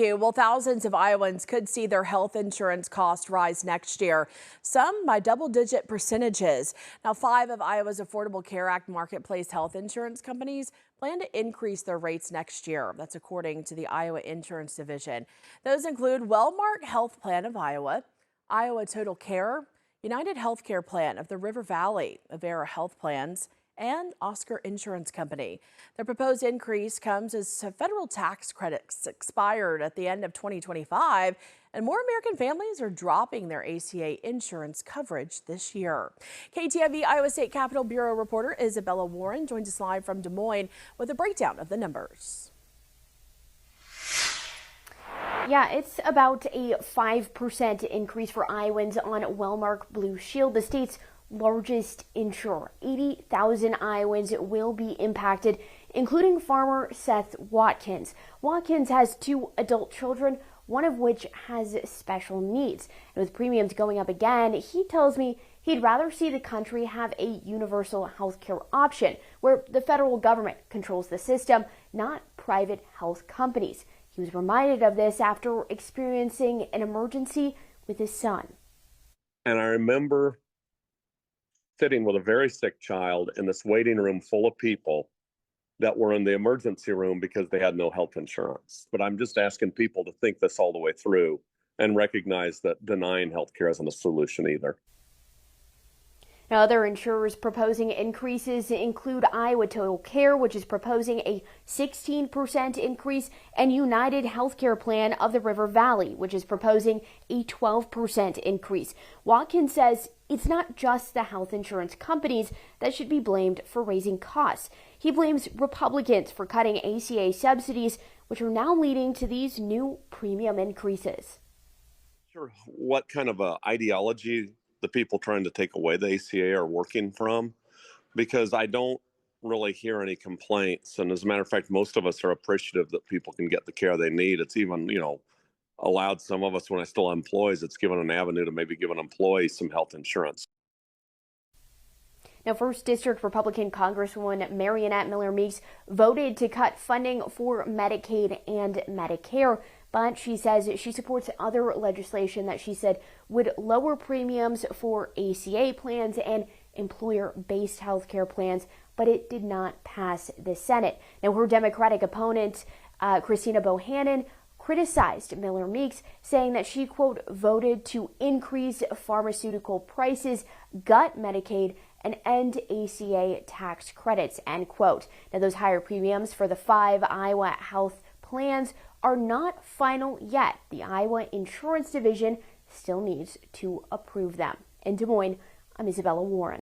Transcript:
Well, thousands of Iowans could see their health insurance cost rise next year, some by double-digit percentages. Now, 5 of Iowa's Affordable Care Act marketplace health insurance companies plan to increase their rates next year. That's according to the Iowa Insurance Division. Those include Wellmark Health Plan of Iowa, Iowa Total Care, United Healthcare Plan of the River Valley, Avera Health Plans, and Oscar Insurance Company. The proposed increase comes as federal tax credits expired at the end of 2025, and more American families are dropping their ACA insurance coverage this year. KTIV Iowa State Capitol Bureau reporter Isabella Warren joins us live from Des Moines with a breakdown of the numbers. Yeah, it's about a 5% increase for Iowans on Wellmark Blue Shield, the state's largest insurer. 80,000 Iowans will be impacted, including farmer Seth Watkins. Watkins has 2 adult children, one of which has special needs. And with premiums going up again, he tells me he'd rather see the country have a universal health care option where the federal government controls the system, not private health companies. He was reminded of this after experiencing an emergency with his son. And I remember sitting with a very sick child in this waiting room full of people that were in the emergency room because they had no health insurance. But I'm just asking people to think this all the way through and recognize that denying health care isn't a solution either. Now, other insurers proposing increases include Iowa Total Care, which is proposing a 16% increase, and United Healthcare Plan of the River Valley, which is proposing a 12% increase. Watkins says it's not just the health insurance companies that should be blamed for raising costs. He blames Republicans for cutting ACA subsidies, which are now leading to these new premium increases. Sure, what kind of ideology the people trying to take away the ACA are working from, because I don't really hear any complaints. And as a matter of fact, most of us are appreciative that people can get the care they need. It's even, allowed some of us, when I still have employees, it's given an avenue to maybe give an employee some health insurance. Now, 1st District Republican Congresswoman Marionette Miller Meeks voted to cut funding for Medicaid and Medicare, but she says she supports other legislation that she said would lower premiums for ACA plans and employer-based health care plans, but it did not pass the Senate. Now, her Democratic opponent, Christina Bohannon, criticized Miller Meeks, saying that she, quote, voted to increase pharmaceutical prices, gut Medicaid, and end ACA tax credits, end quote. Now, those higher premiums for the 5 Iowa health plans are not final yet. The Iowa Insurance Division still needs to approve them. In Des Moines, I'm Isabella Warren.